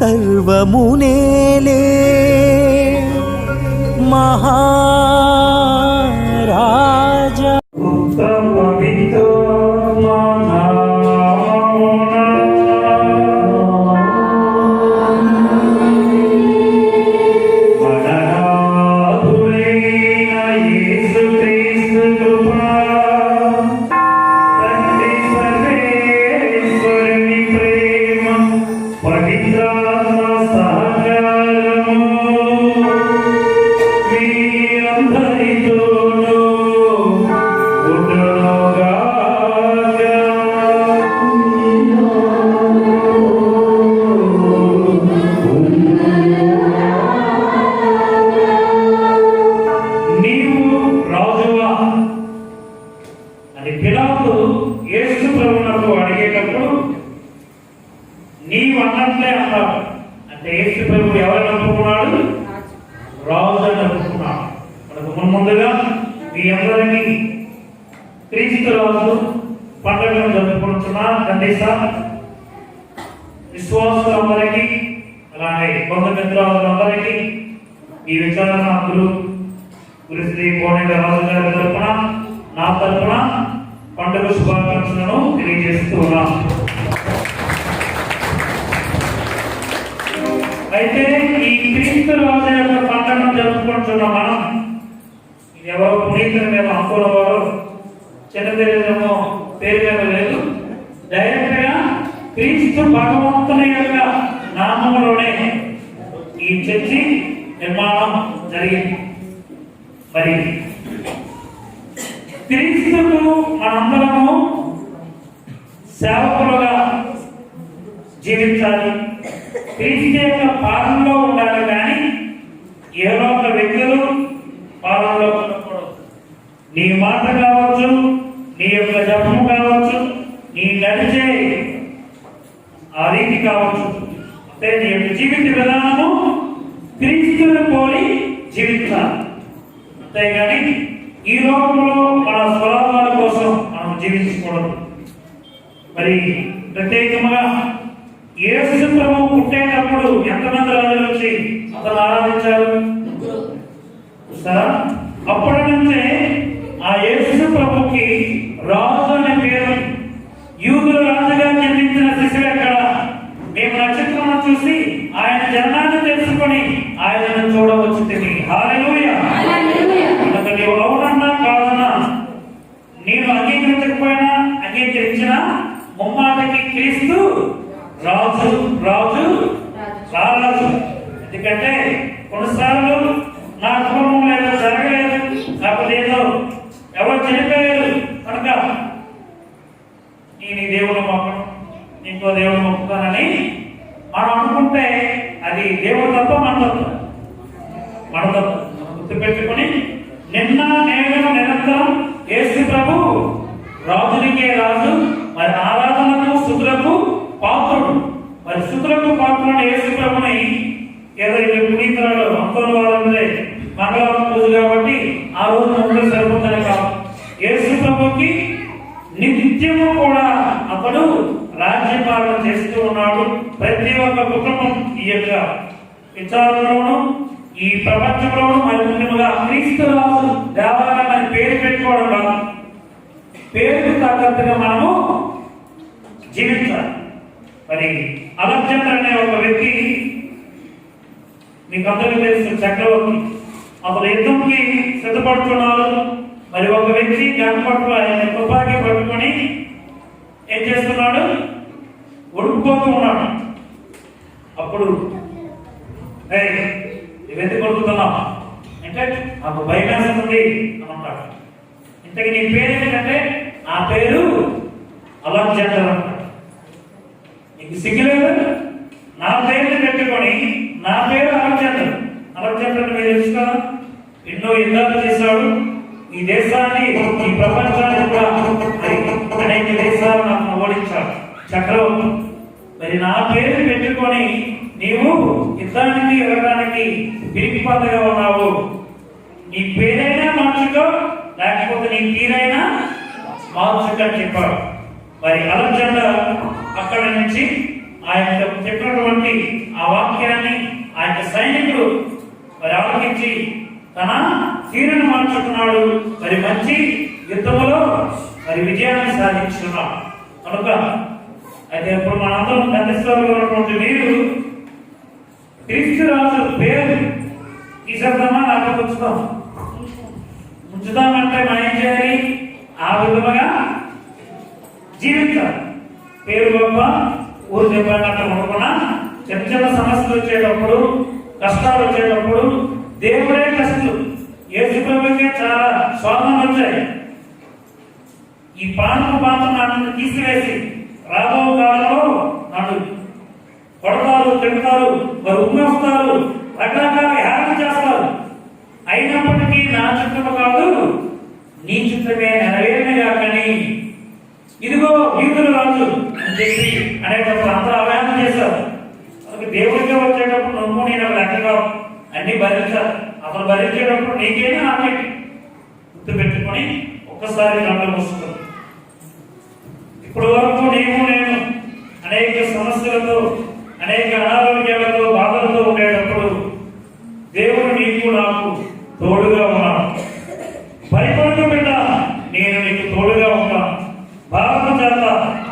సర్వమునేలే మహారాజా. నీవు అన్నట్లే అన్నాడు. అంటే యేసు ప్రభు ఎవరిని ఒప్పుకున్నాడు? రాజు అని ఒప్పుకున్నాడు. మనకు ముందుగా మీ అందరికీ క్రీస్తు రాజు పండుగను జరుపుకుంటున్నా ఖండిస్తా. విశ్వాసులందరికీ అలాగే బంధుమిత్రులందరికీ ఈ విచారణ గురుశ్రీ కోనేట రాజు గారి తరఫున నా తరఫున పండుగ శుభాకాంక్షలను తెలియజేస్తూ ఉన్నాను. అయితే ఈ క్రీస్తు రాజు యొక్క పండుగను జరుపుకుంటున్న మనం ఇది ఎవరో పునీతుల మీద అనుకున్న వారు చిన్న తెలియదేమో పేరు మీద లేదు, డైరెక్ట్ గా క్రీస్తు భగవంతుని యొక్క నామంలోనే ఈ చర్చి నిర్మాణం జరిగింది. మరి క్రీస్తుకు మనందరము సేవకులుగా జీవించాలి, క్రీస్తు యొక్క పాలనలో ఉండాలి. కానీ ఏదో ఒక వ్యక్తులు పాలనలో ఉండకూడదు. నీ మాట కావచ్చు, నీ యొక్క జపము కావచ్చు, నీ నడిచే ఆ రీతి కావచ్చు, అంటే నీ యొక్క జీవిత విధానము క్రీస్తుని పోలి జీవించాలి. అంతేగాని ఈ లోకంలో మన స్వలాభాల కోసం మనం జీవించకూడదు. మరి ప్రత్యేకంగా యేసు ప్రభు పుట్టేటప్పుడు ఎంతమంది రాజులు వచ్చి అతను ఆరాధించారు చూస్తారా? అప్పటి నుంచే ఆ యేసు ప్రభుకి రాజు అనే పేరు. యూదుల రాజుగా జన్మించిన శిశువు ఎక్కడ? మేము నక్షత్రం చూసి ఆయన జన్మాన్ని తెలుసుకొని ఆయనను చూడవచ్చు. హల్లెలూయా. నీవు అవునన్నా కాదన్నా, నేను అంగీకరించకపోయినా అంగీకరించిన ముమ్మాటికి క్రీస్తు రాజు రాజు రారాజు. ఎందుకంటే కొన్నిసార్లు నా కుటుంబంలో ఏదో జరగలేదు, లేకపోతే ఏదో ఎవరు చనిపోయారు కనుక నేను దేవుడు మొక్కను ఇంకో దేవుడు మొక్కుతానని మనం అనుకుంటే అది దేవుడు తప్ప మన తప్ప. గుర్తుపెట్టుకుని నిన్న నేడు నిరంతరం యేసు ప్రభు రాజునికే రాజు, మరి ఆరాధనకు స్తుతులకు పాత్రుడు. మరి స్తుతులకు పాత్రుడు యేసు ప్రభుని ఏదో పునీతులలో అంతర్వాదంలో మంగళవారం పూజ కాబట్టి ఆ రోజు ముందు సరిపోతుంది కాదు. యేసు ప్రభుకి నిత్యము కూడా అతడు రాజ్యపాలన చేస్తూ ఉన్నాడు. ప్రతి ఒక్క కుటుంబం ఈ యొక్క విచారణలోను ఈ ప్రపంచంలోను మరి ముఖ్యంగా క్రీస్తు రాజు దేవాలయం అని పేరు పెట్టుకోవడం వల్ల పేరుకు తగ్గట్టుగా మనము జీవించాలి. మరి అలెగ్జాండర్ అనే ఒక వ్యక్తి, మీకు అందరికీ తెలుసు, చక్రవర్తి. అతను యుద్ధంకి సిద్ధపడుతున్నారు. మరి ఒక వ్యక్తి గణపట్ల ఆయన తుపాకీ పట్టుకొని ఏం చేస్తున్నాడు? ఉడుకుపోతూ ఉన్నాడు. అప్పుడు వెతి కొడుకుతున్నాం అంటే నాకు భయం వేస్తుంది అని అంటాడు. ఇంతకీ నీ పేరు ఏంటంటే నా పేరు అలెగ్జాండర్ అంటాడు. నీకు సిగ్గులేదు? నా పేరుని పెట్టుకొని నా పేరు అలెగ్జాండర్. అలెగ్జాండర్ మీరు తెలుసు కదా, ఎన్నో యుద్ధాలు చేశాడు. ఈ దేశాన్ని ఈ ప్రపంచాన్ని కూడా అనేక దేశాలను నాకు ఓడించాడు చక్రవర్తి. మరి నా పేరు పెట్టుకొని నీవు యుద్ధానికి వెళ్ళడానికి పిరికిపాతగా ఉన్నావు. నీ పేరైనా మార్చుకో, లేకపోతే నీ తీరైనా మార్చుకని చెప్పాడు. మరి అలెగ్జాండర్ అక్కడి నుంచి ఆయన చెప్పినటువంటి ఆ వాక్యాన్ని ఆయన సైనికుడు మరి ఆలకించి తన తీరును మార్చుకున్నాడు. మరి మంచి యుద్ధములో మరి విజయాన్ని సాధించుకున్నాడు. కనుక అయితే ఇప్పుడు మనందరం తండ్రిలో ఉన్నటువంటి మీరు క్రీస్తు రాజు పేరు తీసేద్దామా నాకు ఉంచుదామంటే మనం ఏం చేయాలి? ఆ విధముగా జీవించాలి. పేరు గొప్ప ఊరు చెప్పినట్టు అనుకున్నా చిన్న చిన్న సమస్యలు వచ్చేటప్పుడు, కష్టాలు వచ్చేటప్పుడు దేవుడే కష్టాలు. యేసు ప్రభువుకే చాలా స్వాగతం వచ్చాయి. ఈ పానపు పాత్ర నన్ను తీసివేసి రాబో కాలంలో నన్ను కొడతారు, తిడతారు, మరి ఉమ్మేస్తారు, రకరకాల హేళన చేస్తారు. అయినప్పటికీ నా చిత్తము కాదు నీ చిత్తమే నెరవేరినగా కానీ ఇదిగో యూదుల రాజు అని చెప్పి అనేటప్పుడు అంతా అవగాహన చేశారు. దేవుడికి వచ్చేటప్పుడు నువ్వు నేను లెక్కగా అన్ని భరించాలి. అతను భరించేటప్పుడు నీకేనా నాకేంటి గుర్తు పెట్టుకొని ఒక్కసారి నన్ను వస్తుంది. ఇప్పటి వరకు నేను అనేక సమస్యలతో, అనేక అనారోగ్యాలతో, బాధలతో ఉండేటప్పుడు దేవుడు నీకు నాకు తోడుగా ఉన్నాను. భయపడకు బిడ్డ, నేను నీకు తోడుగా ఉంటాను. భారత చేత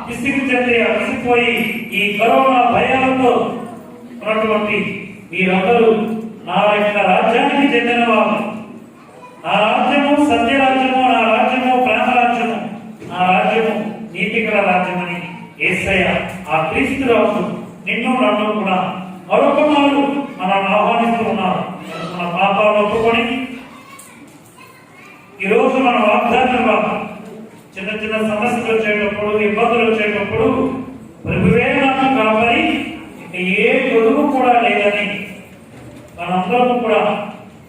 విసిగి చెంది అలసిపోయి ఈ కరోనా భయాలతో ఉన్నటువంటి మీరందరూ నా యొక్క రాజ్యానికి చెందిన వారు. నా రాజ్యము సత్యరాజ్యము, నా రాజ్యము ప్రేమ రాజ్యము, నా రాజ్యము నీతికల రాజ్యమని యేసయ్య ఆ క్రీస్తు రాజు నిన్ను నన్ను కూడా మరొక మారు మనల్ని ఆహ్వానిస్తూ ఉన్నారు. మన పాపాలను ఒప్పుకొని ఈరోజు మన వాగ్దానం చిన్న చిన్న సమస్యలు వచ్చేటప్పుడు, ఇబ్బందులు వచ్చేటప్పుడు ప్రభువే నాకు కాపరి, ఏ గొడుగు కూడా లేదని మనందరము కూడా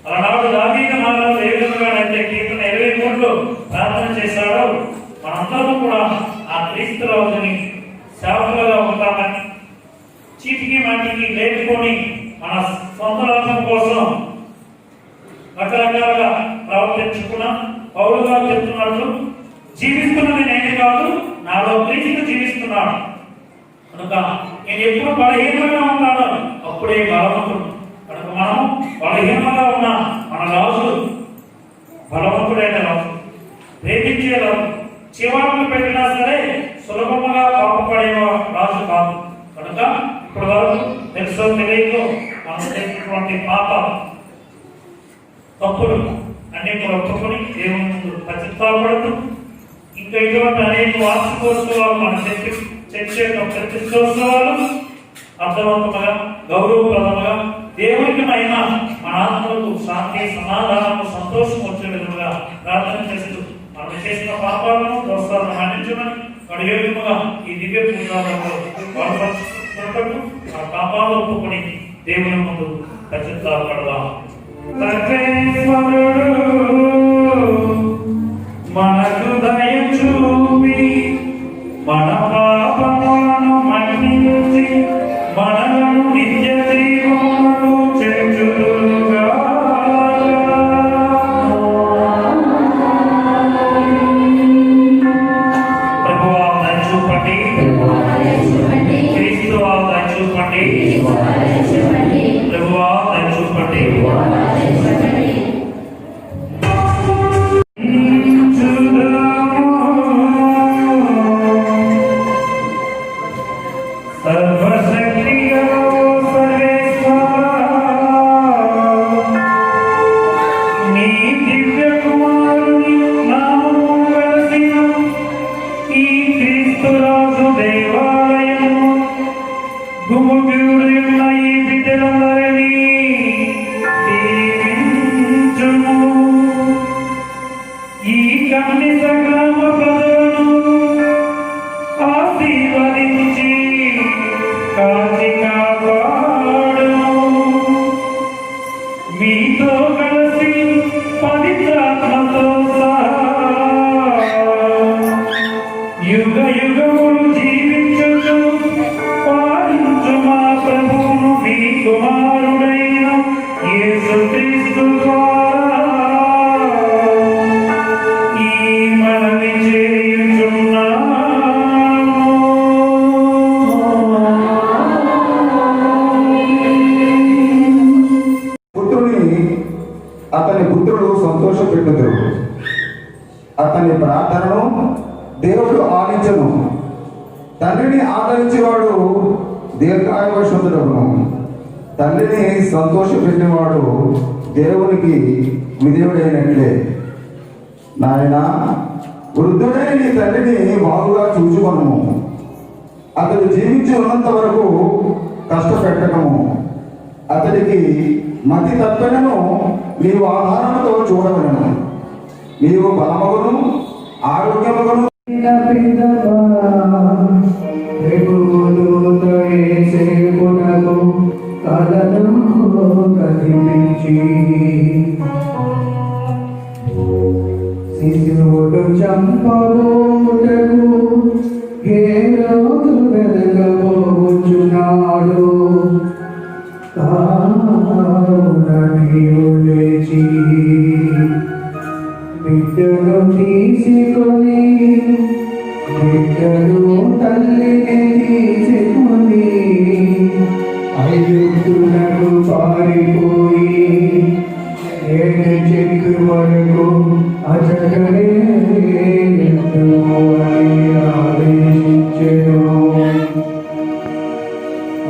అలనాడు దావీదు మహారాజు ఏ విధంగానైతే కీర్తన 23లో ప్రార్థన చేశాడో మనందరము కూడా ఆ క్రీస్తు రాజుని సేవకులుగా ఉంటామని, చీటికి మాటికి లేపుకొని మన సొంత లాభం కోసం రకరకాలుగా ప్రవర్తించుకున్నా పౌలు గారు చెప్తున్నట్లు జీవిస్తున్నది నేను కాదు, నాలో క్రీస్తు జీవిస్తున్నాడు. కనుక నేను ఎప్పుడు బలహీనంగా ఉన్నానో అప్పుడే బలవంతుడు. కనుక మనం బలహీనంగా ఉన్న మన రాజు బలవంతుడైన రాజు, ప్రేమించే రాజు, చివాట్లు పెట్టినా సరే సులభముగా పాపపడే రాజు కాదు. కనుక ఇప్పుడు వరకు తెలుసో తెలియదు మనం చేసినటువంటి పాప తప్పులు అన్ని కూడా ఒప్పుకొని దేవుని ముందు పశ్చాత్తాపడుతూ ఇంకా ఇటువంటి అనేక వార్షికోత్సవాలు మన చర్చ ప్రతిష్టోత్సవాలు అర్థవంతముగా గౌరవప్రదముగా దేవునికి మహిమ మన ఆత్మలకు శాంతి, సమాధానము, సంతోషం వచ్చే విధంగా ప్రార్థన చేస్తూ మనం చేసిన పాపాలను దోషాలను మన్నించమని కడియోగముగా ఈ దివ్య పూజాలలో పాల్పంచుకున్నట్టు ఆ పాపాలు ఒప్పుకొని దేవుని ముందు పశ్చాత్తాపడదాం. మనకు దయ చూపి మన పాపములను మన్నించి మనలను నిత్య జీవమునకు చేర్చుదురుగా. ప్రభువా దయ చూపండి, క్రీస్తువా దయ చూపండి, ప్రభువా దయ చూపండి. సంతోషపెట్టుదురు. అతని ప్రార్థనను దేవుడు ఆలించను. తండ్రిని ఆదరించేవాడు దీర్ఘాయుషుడును. తండ్రిని సంతోషపెట్టేవాడు దేవునికి విధేయుడైనట్లే. నాయన, వృద్ధుడైన నీ తండ్రిని బాగుగా చూచుకొనుము. అతడు జీవించి ఉన్నంత వరకు కష్టపెట్టకము. అతడికి మతి తప్పినను నీవు ఆహారంతో చూడవలను. నీవు బలమగును ఆరోగ్యమగును. శిశువుడు చంపబోటకు హేరోదు వెదకబోచున్నాడు. కావున నీవు లేచి బిడ్డను తీసుకొని బిడ్డను తల్లిని తీసుకొని ఐగుప్తులకు పారిపోయి 7 చెట్టు వరకు అజగలే ఆదేశించెను.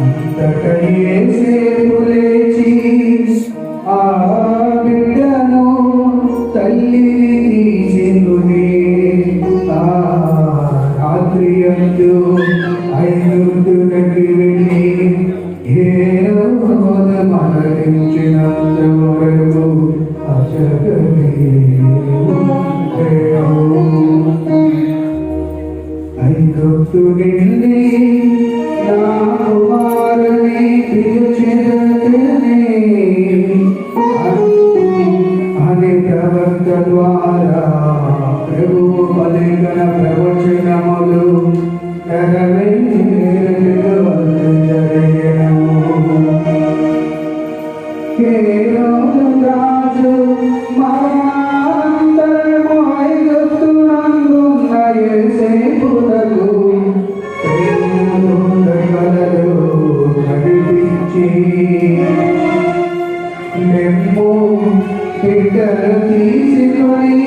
అంతటా యేసేపు లేచి ఆ బిడ్డను తల్లిని తీసుకొని ఆ రాత్రియందు ఐగుప్తులకు వెళ్ళి హేరోదు మరణించినంత వరకు అజగలే ఐగుప్తుకెళ్ళి నా కుమారుని పిలిచెదనే అని ప్రవక్త ద్వారా ప్రభువు పలికిన ప్రవచనములు నెరవేరవలెను. హేరోదు రాజు మరణానంతరము ఐగుప్తునందున్న యోసేపునకు ప్రేమదూతలను నడిపించి, లెమ్ము, బిడ్డను తీసుకొని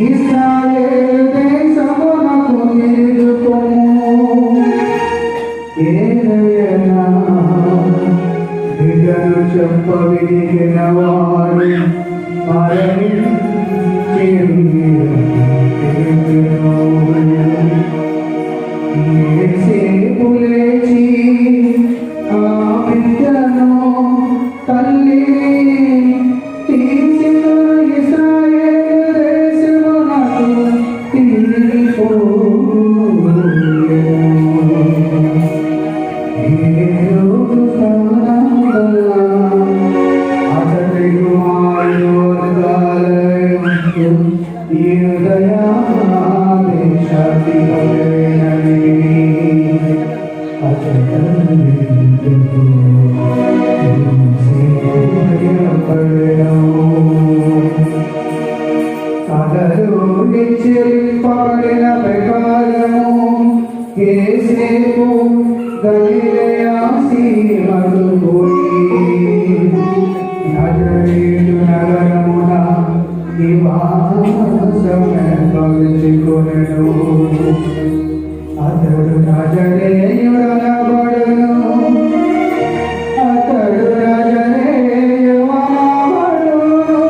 ఇశ్రాయేలు దేశమునకు తిరుగుకొమ్ము. ఏలయనా బిడ్డను చెప్పవిడిగిన వారు మరణించి యేసేపు లేచి ఆ బిడ్డను తల్లిని తీసుకొని ఇశ్రాయేలు దేశమునకు తిరిగిపోయెను. హేరోదు స్థానమున అతడి కుమారుడు వర్గాలయందు యూదయా దేశాధిపతినని కలలు నిశ్చయింపబడిన ప్రకారము యేసేపు గలిలయ సీమకు పోయి నజరేతు నగరమున నివాసముకొనెను. అతడు నజరేయుడనబడును. అతడు నజరేయుడనబడును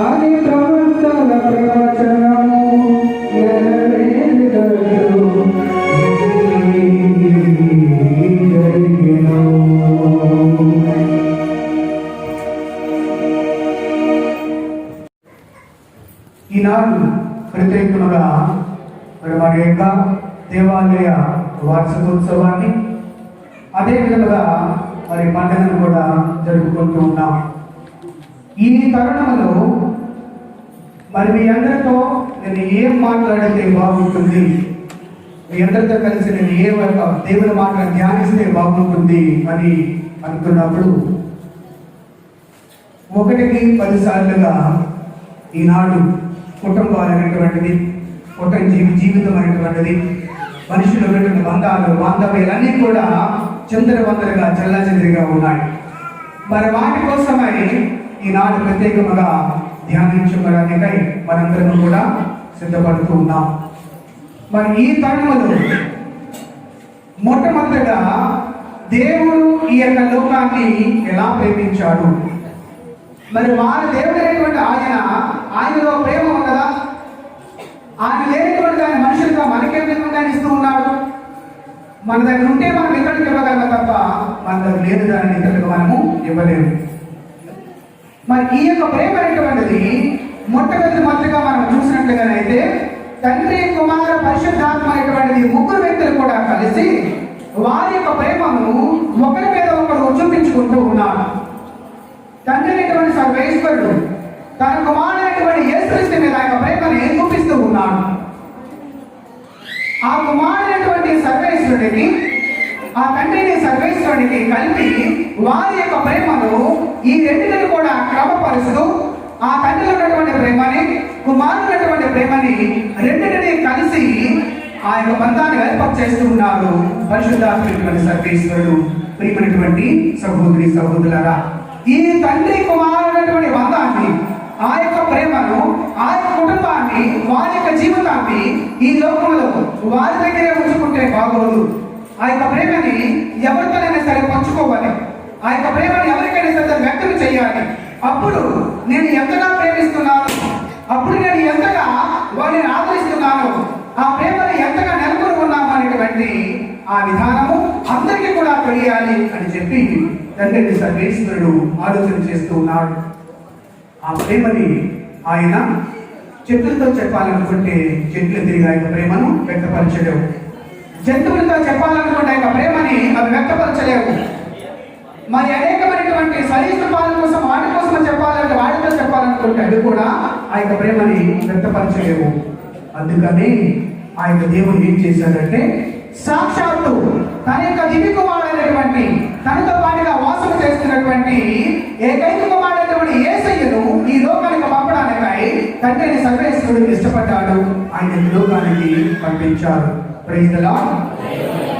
అని ప్రవక్తల ప్రవచనము నెరవేరుటకు జరిగెను. ఈనాడు ప్రత్యేకముగా మన యొక్క దేవాలయ వార్షికోత్సవాన్ని అదే విధంగా మరి పండుగను కూడా జరుపుకుంటూ ఉన్నాం. ఈ తరుణంలో మరి మీ అందరితో నేను ఏం మాట్లాడితే బాగుంటుంది, మీ అందరితో కలిసి నేను ఏ ఒక దేవుని మాటలు ధ్యానిస్తే బాగుంటుంది అని అనుకున్నప్పుడు 1కి 10 సార్లుగా ఈనాడు కుటుంబాలు అనేటువంటిది, జీవితం అనేటువంటిది, మనుషులు ఉన్నటువంటి బంధాలు బాంధవ్యాలన్నీ కూడా చంద్రవందరగా చల్లాచంద్రిగా ఉన్నాయి. మరి వాటి కోసమై ఈనాడు ప్రత్యేకముగా ధ్యానించుకోవడానికై మనందరం కూడా సిద్ధపడుతూ ఉన్నాం. మరి ఈ తరుణంలో మొట్టమొదటిగా దేవుడు ఈ యొక్క లోకాన్ని ఎలా ప్రేమించాడు? మరి వారి దేవుడైనటువంటి ఆయనలో ప్రేమ ఉన్నదా? ఆయన లేనటువంటి దాన్ని మనుషులుగా మనకే విధంగా ఇస్తూ ఉన్నాడు. మన దగ్గర ఉంటే మనం ఇతరులకు ఇవ్వగలమా తప్ప మన దగ్గర లేని దానిని ఇతరులకు మనము ఇవ్వలేము. మరి ఈ యొక్క ప్రేమ అనేటువంటిది మొట్టమొదటిగా మనం చూసినట్లుగానైతే తండ్రి, కుమార, పరిశుద్ధాత్మ అనేటువంటిది ముగ్గురు వ్యక్తులు కూడా కలిసి వారి యొక్క ప్రేమను ఒకరి మీద ఒకరు చూపించుకుంటూ ఉన్నారు. తండ్రి అనేటువంటి సర్వేశ్వరుడు తన కుమారుడైనటువంటి యేసుక్రీస్తు మీద ఆయన ప్రేమని చూపిస్తూ ఉన్నాడు. ఆ కుమారుడైనటువంటి సర్వేశ్వరుడికి, ఆ తండ్రిని సర్వేశ్వరుడికి కలిపి వారి యొక్క ప్రేమను ఈ రెండింటిని కూడా క్రమపరుస్తూ ఆ తండ్రిలో ఉన్నటువంటి ప్రేమని, కుమారుడైనటువంటి ప్రేమని రెండింటిని కలిసి ఆ యొక్క బంధాన్ని ఏర్పాటు చేస్తూ ఉన్నారు పరిశుద్ధాత్మైనటువంటి సర్వేశ్వరుడు. ప్రియమైనటువంటి సహోదరి సహోదరులారా, ఈ తండ్రి కుమారుడైనటువంటి బంధాన్ని, ఆ యొక్క ప్రేమను, ఆ యొక్క కుటుంబాన్ని, వారి యొక్క జీవితాన్ని ఈ లోకంలో వారి దగ్గరే ఉంచుకుంటే బాగోదు. ఆ యొక్క ప్రేమని ఎవరితోనైనా సరే పంచుకోవాలి. ఆ యొక్క ప్రేమని ఎవరికైనా సరే వ్యక్తం చేయాలి. అప్పుడు నేను ఎంతగా ప్రేమిస్తున్నాను, అప్పుడు నేను ఎంతగా వారిని ఆదరిస్తున్నాను, ఆ ప్రేమను ఎంతగా నెలకొని ఉన్నాము అనేటువంటి ఆ విధానము అందరికీ కూడా తెలియాలి అని చెప్పి తండ్రి సర్వేశ్వరుడు ఆలోచన చేస్తూ ఉన్నాడు. ఆ ప్రేమని ఆయన చెట్లతో చెప్పాలనుకుంటే చెట్లు తిరిగి ఆయన ప్రేమను వ్యక్తపరచలేవు. జంతువులతో చెప్పాలనుకుంటే ఆయన ప్రేమని అవి వ్యక్తపరచలేవు. మరి అనేకమైనటువంటి సరీసృపాల కోసం, వాటి కోసం చెప్పాలంటే వాటితో చెప్పాలనుకుంటే అది కూడా ఆ యొక్క ప్రేమని వ్యక్తపరచలేవు. అందుకని ఆ యొక్క దేవుడు ఏం చేశాడంటే సాక్షాత్తు తన యొక్క దివ్య కుమారుడైనటువంటి, తనతో పాటుగా వాసన చేస్తున్నటువంటి ఏకైక కుమారుడైనటువంటి యేసయ్యను ఈ లోకానికి పంపడానికై తండ్రిని సర్వేశ్వరుడు ఇష్టపడ్డాడు. ఆయన ఈ లోకానికి పంపించాడు. Praise the Lord.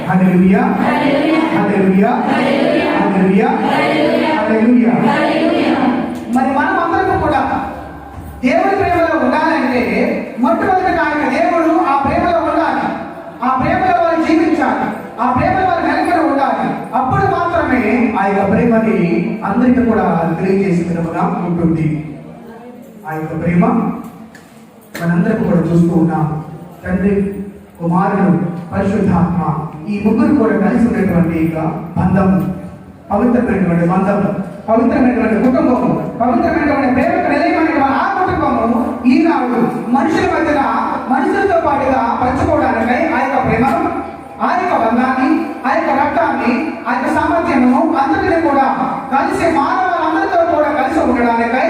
Hallelujah, hallelujah, hallelujah, hallelujah. మరి మనం అందరం కూడా దేవుడి ప్రేమలో ఉండాలంటే మొట్టమొదటిగా ఆయన దేవుడు ఆ ప్రేమలో ఉండాలి. ఆ ప్రేమలో వారు జీవించాలి. ఆ ప్రేమలో వారు నెలకొని ఉండాలి. అప్పుడు మాత్రమే ఆ యొక్క ప్రేమని అందరికీ కూడా తెలియజేసే విధముగా ఉంటుంది. ఆ యొక్క ప్రేమ మనందరం కూడా చూస్తూ ఉన్నాం. తండ్రి, కుమారుడు, పరిశుద్ధాత్మ ఈ ముగ్గురు కూడా కలిసి ఉన్నటువంటి బంధం, పవిత్రమైనటువంటి బంధం, పవిత్రమైనటువంటి కుటుంబం, పవిత్రమైనటువంటి ప్రేమకు నిలయమైనటువంటి ఆ కుటుంబము ఈనాడు మనుషుల మధ్యన మనుషులతో పాటుగా పంచుకోవడానికై ఆ యొక్క ప్రేమను, ఆ యొక్క బంధాన్ని, ఆ యొక్క రక్తాన్ని, ఆ యొక్క సామర్థ్యము అందరినీ కూడా కలిసి మానవులందరితో కూడా కలిసి ఉండడానికై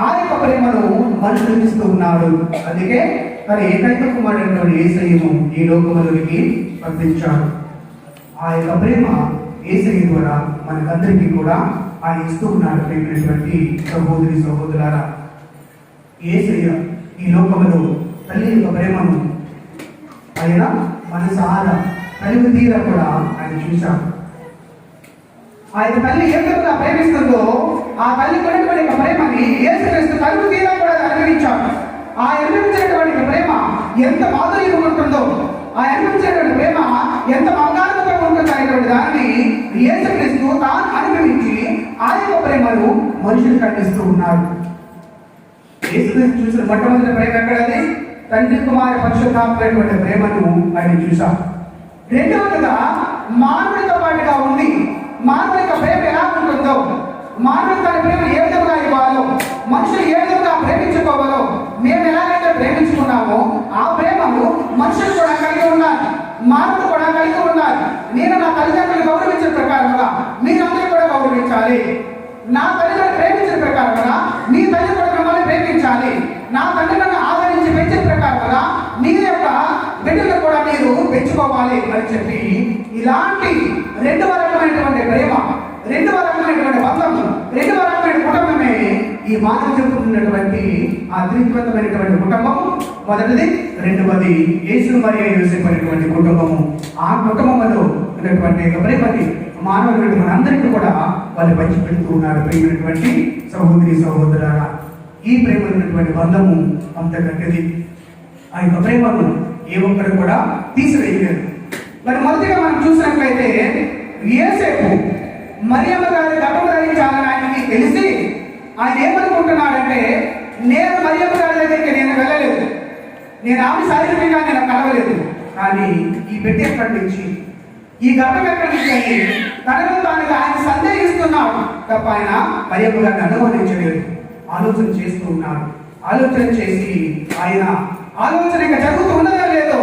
ఆ యొక్క ప్రేమను మనుషులు ఇస్తూ ఉన్నాడు. అందుకే తన ఏకైక కుమారుడైన యేసయ్యను ఈ లోకములోనికి పంపించాడు. ఆ యొక్క ప్రేమ యేసయ్య ద్వారా మనకందరికీ కూడా ఆయన ఇస్తూ ఉన్నాడు. ప్రేమైనటువంటి సహోదరి సహోదరులారా, యేసయ్య ఈ లోకములో తల్లి యొక్క ప్రేమను ఆయన మనసారా తల్లి తీర కూడా ఆయన చూశాడు. ఆయన తల్లి ఏ విధంగా ప్రేమిస్తుందో ఆ తల్లి కొన్నటువంటి ప్రేమని యేసుక్రీస్తు తల్లి తీర కూడా అనుభవించాడు. ఆ అనుభవించినటువంటి ప్రేమ ఎంత మాధుర్యం ఉంటుందో, ఆ అనుభవించినటువంటి ప్రేమ ఎంత బంగారంతో ఉంటుందో అనేటువంటి దాన్ని యేసుక్రీస్తు తాను అనుభవించి ఆ యొక్క ప్రేమను మనుషులు ఖండిస్తూ ఉన్నాడు. యేసుక్రీస్తు చూసిన మొట్టమొదటి ప్రేమ ఎక్కడది? తండ్రి, కుమార, పరిశుద్ధాత్మైనటువంటి ప్రేమను ఆయన చూశాడు. రెండవదిగా మానవుడితో పాటుగా ఉంది. మానవుడి యొక్క ప్రేమ ఎలా ఉంటుందో, మానవుడు తన ప్రేమ ఏ విధంగా ఇవ్వాలో, మనుషులు ఏ విధంగా ప్రేమించుకోవాలో, మేము ఎలాగైతే ప్రేమించుకున్నామో ఆ ప్రేమను మనుషులు కూడా కలిగి ఉండాలి, మానవుడు కూడా కలిగి ఉండాలి. నేను నా తల్లిదండ్రులు గౌరవించిన ప్రకారంగా మీరందరూ కూడా గౌరవించాలి. నా తల్లిదండ్రులు ప్రేమించిన ప్రకారంగా మీ తల్లి కూడా మిమ్మల్ని ప్రేమించాలి. నా తల్లిదండ్రులను ఆదరించి పెంచిన ప్రకారంగా మీ యొక్క బిడ్డలు కూడా మీరు పెంచుకోవాలి అని చెప్పి ఇలాంటి రెండవ రకమైనటువంటి ప్రేమ, రెండవ రకమైనటువంటి బంధం, రెండవ రకమైన కుటుంబమే ఈ మానవ చెప్పుకున్నటువంటి ఆ త్రిత్వమైనటువంటి కుటుంబం. మొదటిది, రెండవది యేసు మరియు యోసేపు అనేటువంటి కుటుంబము. ఆ కుటుంబంలో ఉన్నటువంటి ప్రేమని మానవులు మనందరికీ కూడా వాళ్ళు పంచిపెడుతూ ఉన్నారు. ప్రేమైనటువంటి సహోదరి సహోదరులారా, ఈ ప్రేమైనటువంటి బంధము అంత గట్టిది. ఆ యొక్క ప్రేమను ఏ ఒక్కరు కూడా తీసివేయలేదు. మరి మొదటిగా మనం చూసినట్లయితే యోసేపు మరియమ్మ గారి గర్భం ధరించాలని ఆయనకి తెలిసి ఆయన ఏమనుకుంటున్నాడంటే, నేను మరియమ్మ గారి దగ్గరికి నేను వెళ్ళలేదు, నేను ఆమె శారీరకంగా నేను కలవలేదు, కానీ ఈ బిడ్డ ఎక్కడి నుంచి, ఈ గర్భం ఎక్కడి నుంచి అని తనలో తానుగా ఆయన సందేహిస్తున్నాడు తప్ప ఆయన మరియమ్మ గారిని అనుమానించలేదు. ఆలోచన చేస్తూ ఉన్నాడు. ఆలోచన చేసి ఆయన ఆలోచన ఇంకా జరుగుతూ ఉన్నదో లేదో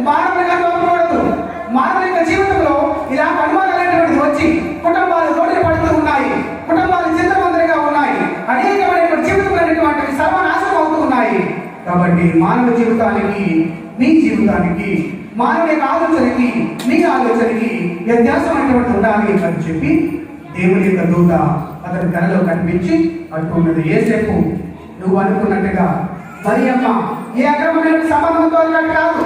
మానవునిగా నమ్మకూడదు. మానవుని యొక్క జీవితంలో ఇలాంటి అనుమానాలైనటువంటి వచ్చి కుటుంబాలు రోడ్డు పడుతూ ఉన్నాయి, కుటుంబాలు చింతమందరిగా ఉన్నాయి, అనేకమైనటువంటి జీవితంలో అనేటువంటివి సర్వనాశనం అవుతూ ఉన్నాయి. కాబట్టి మానవ జీవితానికి మీ జీవితానికి, మానవ యొక్క ఆలోచనకి మీ ఆలోచనకి వ్యత్యాసమైనటువంటి ఉండాలి అని చెప్పి దేవుని యొక్క దూత అతని కలలో కనిపించి అంటున్నది, యోసేపు నువ్వు అనుకున్నట్టుగా మరియమ్మ ఏ అక్రమమైన సంబంధంతో కాదు,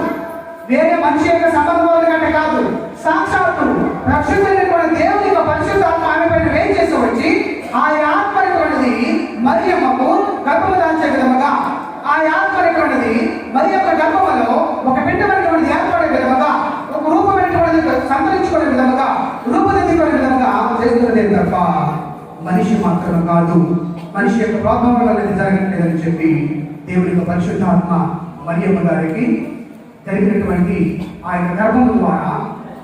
వేరే మనిషి యొక్క సంబంధంతో కాదు, సాక్షాత్తు రక్షితుడైనటువంటి దేవుని యొక్క పరిశుద్ధ ఆత్మ ఆమె పైన వేయి చేసి వచ్చి ఆ ఆత్మమైనటువంటిది మరియమ్మకు గర్భము దాల్చే విధముగా, ఆ ఆత్మమైనటువంటిది మరి యొక్క గర్భంలో ఒక బిడ్డమైనటువంటిది ఏర్పడే విధముగా, ఒక రూపమైనటువంటిది సంతరించుకునే విధముగా, రూపదిద్దుకునే విధముగా చేస్తున్నదే తప్ప మనిషి మాత్రం కాదు. మనిషి యొక్క ప్రభావం వల్ల జరగట్లేదని చెప్పి దేవుని యొక్క పరిశుద్ధాత్మ మరియమ్మ గారికి జరిగినటువంటి ఆ యొక్క గర్భం ద్వారా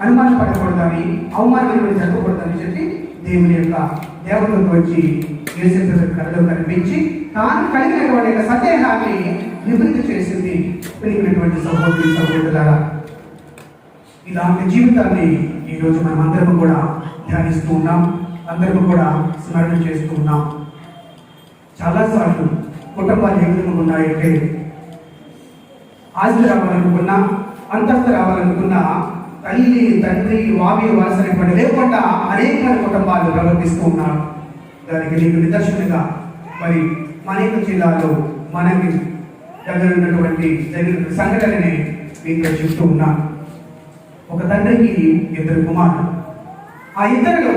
అనుమానం పడకూడదని, అవమానం జరగకూడదని చెప్పి దేవుని యొక్క దేవతలకు వచ్చి యోసేపు కళలో కనిపించి తాను కలిగినటువంటి యొక్క సందేహాన్ని నివృత్తి చేసింది. పెరిగినటువంటి సహోదరి సహోదరులారా, ఇలాంటి జీవితాన్ని ఈరోజు మనం అందరం కూడా ధ్యానిస్తూ ఉన్నాం, అందరం కూడా స్మరణ చేస్తూ ఉన్నాం. చాలాసార్లు కుటుంబాలు ఏ విధంగా ఉన్నాయంటే, ఆస్తి రావాలనుకున్నా, అంతస్తు రావాలనుకున్నా తల్లి తండ్రి వావి వలసనేటువంటి లేకుండా అనేక కుటుంబాలు ప్రవర్తిస్తూ ఉన్నారు. దానికి నీకు నిదర్శనగా మరి అనేక జిల్లాలో మనకి దగ్గర ఉన్నటువంటి జరిగిన సంఘటనని మీకు చెప్తూ ఉన్నా. ఒక తండ్రికి 2 కుమారులు. ఆ ఇద్దరిలో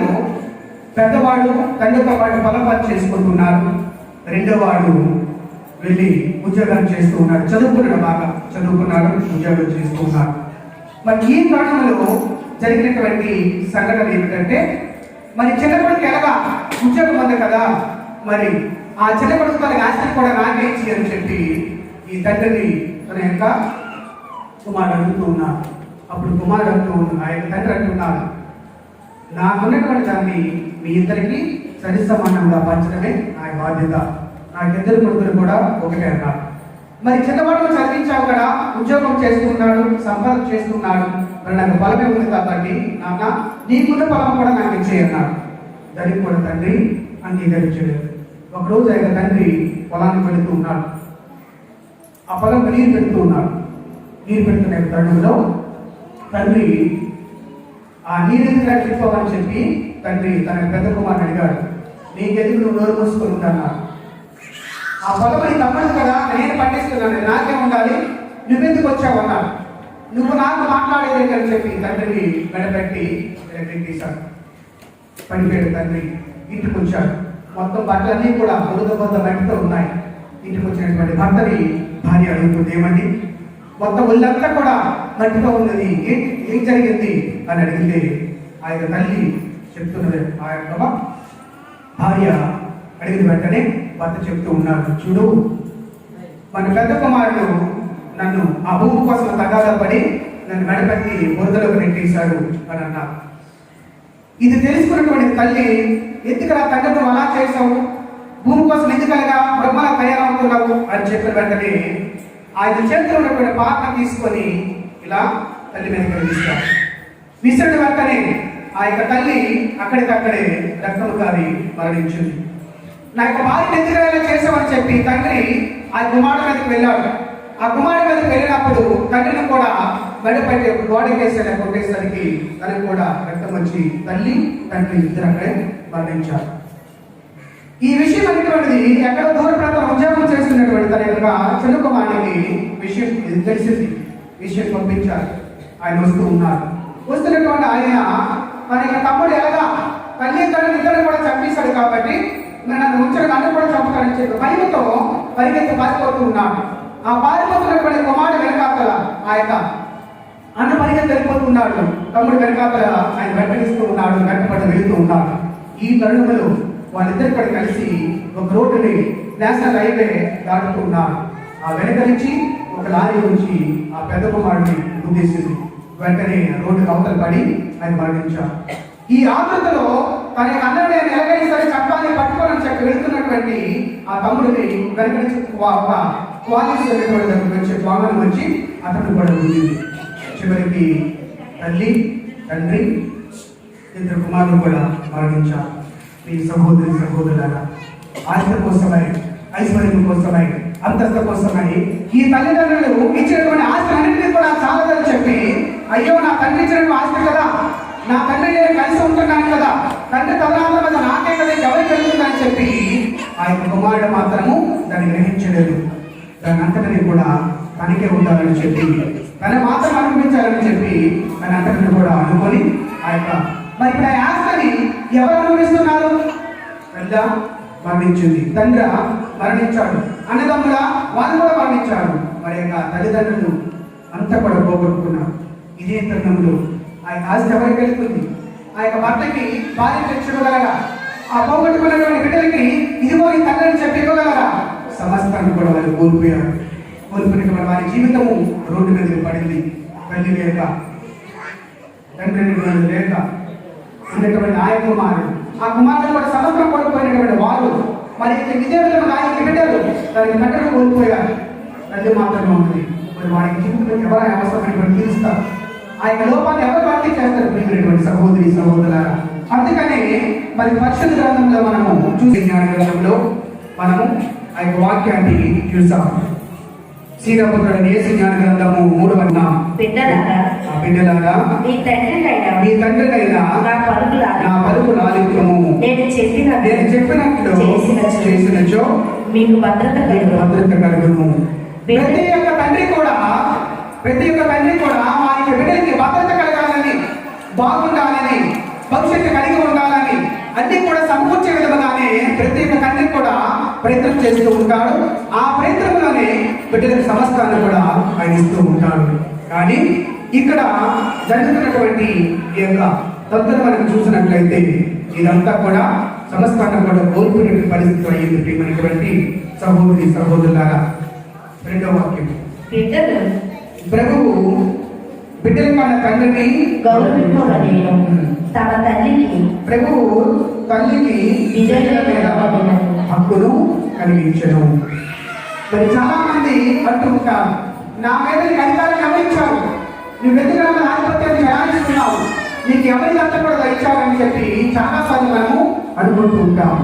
పెద్దవాడు తండ్రితో పాటు పొలపాటు చేసుకుంటున్నారు, రెండోవాడు వెళ్ళి ఉద్యోగాలు చేస్తూ ఉన్నాడు. బాగా చదువుకున్నాడు, ఉద్యోగం చేస్తూ ఉన్నాడు. మరి ఈ కాలంలో జరిగినటువంటి సంఘటన ఏమిటంటే, మరి చిన్న కొడుకు ఎలాగా ఉద్యోగం ఉంది కదా, మరి ఆ చిన్న కొడుకు తన ఆస్తిని కూడా నాకే ఇచ్చి అని చెప్పి ఈ తండ్రిని తన యొక్క కుమారుడు అడుగుతూ ఉన్నారు. అప్పుడు కుమారుడు అంటూ ఆ యొక్క తండ్రి అంటున్నాడు, నాకున్నటువంటి దాన్ని మీ ఇద్దరికి సరి సమానంగా పంచడమే నా బాధ్యత, నాకు 2 కొడుకులు కూడా ఒకటే అన్నారు. మరి చిన్నవాడు చదివించావు కదా, ఉద్యోగం చేస్తున్నాడు, సంపాదన చేస్తున్నాడు, మరి నాకు బలమే ఉంది కాబట్టి నాన్న నీకున్న పొలం కూడా నాకు ఇచ్చేయన్నాడు. దానికి కూడా తండ్రి అంగీకరించాడు. ఒకరోజు ఆయన తండ్రి పొలానికి వెళుతూ ఉన్నాడు. ఆ పొలం నీరు పెడుతూ ఉన్నాడు. నీరు పెడుతున్న తరుణంలో తండ్రి ఆ నీరెందుకు తిప్పవని చెప్పి తండ్రి తన పెద్ద కుమారుని అడిగాడు. నీకెందుకు నువ్వు నోరు మూసుకొని ఉంటాన్నాడు. ఆ పొలం తప్పదు కదా, నేను పండిస్తున్నాను, నాకే ఉండాలి, నువ్వెందుకు వచ్చావు అన్నాడు. నువ్వు నాకు మాట్లాడేది అని చెప్పి తండ్రిని మెడపెట్టి తీశాడు. పడిపోయాడు తండ్రి. ఇంటికి వచ్చాడు. మొత్తం బట్టలన్నీ కూడా బొద్ద బట్టతో ఉన్నాయి. ఇంటికి వచ్చినటువంటి భర్తని భార్య అడుగుతుంది, ఏమండి మొత్తం ఒళ్ళంతా కూడా మట్టితో ఉన్నది, ఏం జరిగింది అని అడిగితే ఆ యొక్క తల్లి చెప్తున్నది. ఆ యొక్క భార్య అడిగిన వెంటనే భర్త చెప్తూ ఉన్నాడు, చూడు మన పెద్ద కుమారుడు నన్ను ఆ భూమి కోసం తగాదా పడి నన్ను మెడపెట్టి బురదలోకి నెట్టేశాడు అని అన్నారు. ఇది తెలుసుకున్నటువంటి తల్లి, ఎందుకలా తండ్రి నువ్వు అలా చేసావు, భూమి కోసం ఎందుకలగా బ్రహ్మలా తయారవుతున్నావు అని చెప్పిన వెంటనే ఆయన చేతిలో ఉన్నటువంటి పాత్ర తీసుకొని ఇలా తల్లి మీద కలిగిస్తాడు. విసిరిన వెంటనే ఆ యొక్క తల్లి అక్కడికక్కడే రక్తము కారి మరణించింది. నా యొక్క భార్యను ఎందుకు ఇలా చేసామని చెప్పి తండ్రి ఆ కుమారుడి మీదకి వెళ్ళాడు. ఆ కుమారుడి మీదకి వెళ్ళినప్పుడు తండ్రిని కూడా మెడపట్టి గోడకేసాడు. కొట్టేసరికి తనకు కూడా రక్తం వచ్చి తల్లి తండ్రి ఇద్దరు అక్కడే మరణించారు. ఈ విషయం అనేటువంటిది ఎక్కడ దూర ప్రాంతం ఉద్యోగం చేస్తున్నటువంటి తన యొక్క చిన్న కుమారుడికి విషయం తెలిసింది. విషయం పంపించారు. ఆయన వస్తూ ఉన్నారు. వస్తున్నటువంటి ఆయన తన యొక్క తమ్ముడు ఎలాగా తల్లి తండ్రి ఇద్దరు కూడా చంపేశాడు కాబట్టి నన్ను ఉంచిన నన్ను కూడా చంపుతాడని చెప్పి భయంతో పరిగెత్తి పారిపోతూ ఉన్నాడు. ఆ పారిపోతున్నటువంటి కుమారుడు వెనకాతల ఆ యొక్క అన్న పరిగెత్తి వెళ్ళిపోతున్నాడు. తమ్ముడు వెనకాతల ఆయన వెంటనిస్తూ ఉన్నాడు, వెంటపడి వెళుతూ ఉన్నాడు. ఈ తరుణంలో వాళ్ళిద్దరు కూడా కలిసి ఒక రోడ్డుని నేషనల్ హైవే దాటుతూ ఉన్నారు. ఆ వెనక నుంచి ఒక లారీ నుంచి ఆ పెద్ద కుమారుడిని గుద్దేసింది. వెంటనే రోడ్డుకి అవతల పడి ఆయన మరణించారు. ఈ ఆతృతలో తన అన్నని ఎలాగైనా సరే చట్టాన్ని పట్టుకోవాలని చెప్పి వెళుతున్నటువంటి ఆ తమ్ముడిని వెనక నుంచి క్వాలిటీ దగ్గర వచ్చే వాహనం వచ్చి అతను కూడా ఉంది. చివరికి తల్లి తండ్రి ఇద్దరు కుమారులు కూడా మరణించారు. మీ సహోదరి సహోదరులారా, ఆస్తి కోసమై, ఐశ్వర్యం కోసమై, అంతస్తు కోసమై ఈ తల్లిదండ్రులు ఇచ్చినటువంటి ఆస్తి అన్నింటినీ కూడా చాలదని చెప్పి, అయ్యో నా తండ్రి ఇచ్చినటువంటి ఆస్తి కదా, నా తండ్రి నేను కలిసి ఉంటున్నాను కదా, తండ్రి తదనంతరం మీద నాకే కదా ఎవరికి వెళ్తుందని చెప్పి ఆ యొక్క కుమారుడు మాత్రము దాన్ని గ్రహించలేదు. దాని అంతటిని కూడా తనకే ఉండాలని చెప్పి, తన మాత్రం అనుభవించాలని చెప్పి తన అంతటిని కూడా అనుకొని ఆ యొక్క మరి ఇప్పుడు ఆ ఆస్తిని ఎవరు అనుభవిస్తున్నారు? పెద్ద మరణించింది, తండ్రి మరణించాడు, అన్నదమ్ముల వాళ్ళు కూడా మరణించాడు. మరి యొక్క తల్లిదండ్రులు అంతా కూడా పోగొట్టుకున్నారు. ఇదే తరుణంలో ఆ ఆస్తి ఎవరికి వెళ్తుంది? ఆ యొక్క భర్తకి భార్య తెచ్చి ఇవ్వగలరా? ఆ పోగొట్టుకున్నటువంటి బిడ్డలకి ఇదిగో ఈ తండ్రిని చెప్పి ఇవ్వగలరా? సమస్తాన్ని కూడా వాళ్ళు కోల్పోయారు. కోల్పోయినటువంటి వారి జీవితము రోడ్డు మీద పడింది. తల్లి లేక, తండ్రి లేక ఉన్నటువంటి ఆ కుమారుడు, ఆ కుమారుడు కూడా సమస్తం కోల్పోయినటువంటి వారు మరి ఇదే విధంగా ఆయన బిడ్డలు దానికి తండ్రిని కోల్పోయారు. తల్లి మాత్రమే ఉంటుంది. మరి వారికి జీవితంలో ఎవరు అవసరమైనటువంటి తీరుస్తారు? ఆ యొక్క లోపాన్ని ఎవరు భర్తీ చేస్తారు? ప్రియమైనటువంటి సహోదరి సహోదరులారా, అందుకనే మరి పరిశుద్ధ గ్రంథంలో మనము చూసే జ్ఞాన గ్రంథంలో మనము ఆ యొక్క వాక్యాన్ని చూసాం. శ్రీరామపుత్రుడు యేసు జ్ఞాన గ్రంథము 3వ బిడ్డలారా, మీ తండ్రికైనా నా పలుకు లాలిత్యము నేను చెప్పినట్లు చేసినచో మీకు భద్రత కలుగును. ప్రతి ఒక్క తండ్రి కూడా వారికి బిడ్డలకి భద్రత కలగాలని, బాగుండాలని, భవిష్యత్తు కలిగి ఉండాలని అన్ని కూడా సమకూర్చే విధంగానే ప్రతి ఒక్క తండ్రి కూడా ప్రయత్నం చేస్తూ ఉంటాడు. ఆ ప్రయత్నంలోనే బిడ్డలకు సమస్తాన్ని కూడా ఆయన ఇస్తూ ఉంటాడు. కానీ ఇక్కడ జరుగుతున్నటువంటి ఈ యొక్క తత్వం మనం చూసినట్లయితే ఇదంతా కూడా సమస్తాన్ని కూడా కోల్పోయినటువంటి పరిస్థితి అయ్యింది. మనటువంటి సహోదరి సహోదరులారా, రెండవ వాక్యం, ప్రభువు బిడ్డల కన్నా తండ్రిని తమ తల్లికి ప్రభువు తల్లికి హక్కును కలిగించను. మరి చాలా మంది అంటూ ఉంటారు, నా మీద అధికారం గమనించావు, నువ్వు ఎందుకు ఆధిపత్యాన్ని జయాలిస్తున్నావు, నీకు ఎవరి అంతా కూడా ఇచ్చావని చెప్పి చాలాసార్లు మనము అనుకుంటూ ఉంటాం.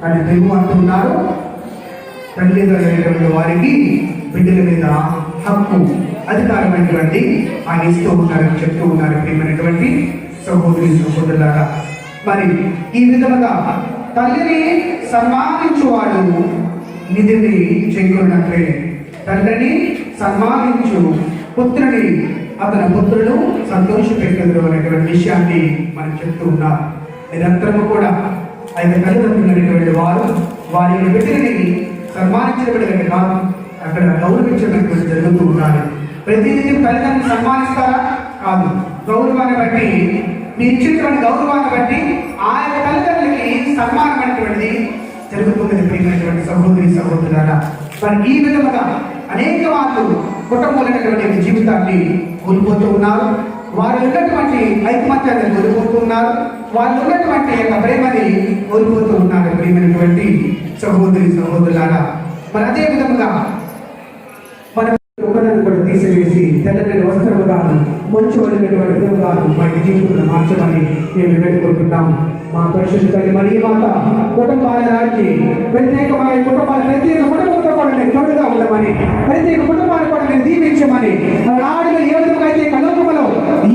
కానీ తెలుగు అంటున్నారు, తల్లిదండ్రులైనటువంటి వారికి బిడ్డల మీద హక్కు, అధికారమైనటువంటి ఆయన ఇస్తూ ఉన్నారని చెప్తూ ఉన్నారు. ప్రియమైనటువంటి సహోదరి సహోదరులారా, మరి ఈ విధముగా తల్లిని సన్మానించువాడు నిధిని చేకూరినట్లే తండ్రిని సన్మానించు పుత్రుని అతని పుత్రులు సంతోషపెట్టదు అనేటువంటి విషయాన్ని మనం చెప్తూ ఉన్నారు. నిరంతరము కూడా ఆయన తల్లిదండ్రులైనటువంటి వారు వారి బిడ్డని సన్మానించబడి కాదు, అక్కడ గౌరవించడానికి జరుగుతూ ఉండాలి. ప్రతినిత్యం తల్లిదండ్రులు సన్మానిస్తారా? కాదు. గౌరవాన్ని బట్టి, మీరు ఇచ్చినటువంటి గౌరవాన్ని బట్టి ఆ యొక్క తల్లిదండ్రులకి సన్మానం అనేటువంటిది జరుగుతున్నది. ప్రియమైనటువంటి సహోదరి సహోదరులారా, మరి ఈ విధముగా అనేక మార్లు కుటుంబాలైనటువంటి జీవితాన్ని కోల్పోతూ ఉన్నారు. వారు ఉన్నటువంటి ఐకమత్యాన్ని కోల్పోతూ ఉన్నారు. వారు ఉన్నటువంటి యొక్క ప్రేమని కోల్పోతూ ఉన్నారు. ప్రియమైనటువంటి సహోదరి సహోదరులారా, మరి అదే విధముగా మన ఒకరిని కూడా తీసివేసి తెల్లటి వస్త్రము కాదు, మంచు వదిలినటువంటి విధము కాదు, వాటి జీవితంలో మార్చమని మేము వేడుకుంటున్నాం. మా పరిశుద్ధ తల్లి మరియు మాత కుటుంబాల రాజీ ప్రత్యేకమైన కుటుంబాల ప్రత్యేక కుటుంబంతో కూడా నేను తోడుగా ఉండమని, ప్రత్యేక కుటుంబాన్ని కూడా నేను దీవించమని, ఆడుగా ఏ విధంగా అయితే కలోకములో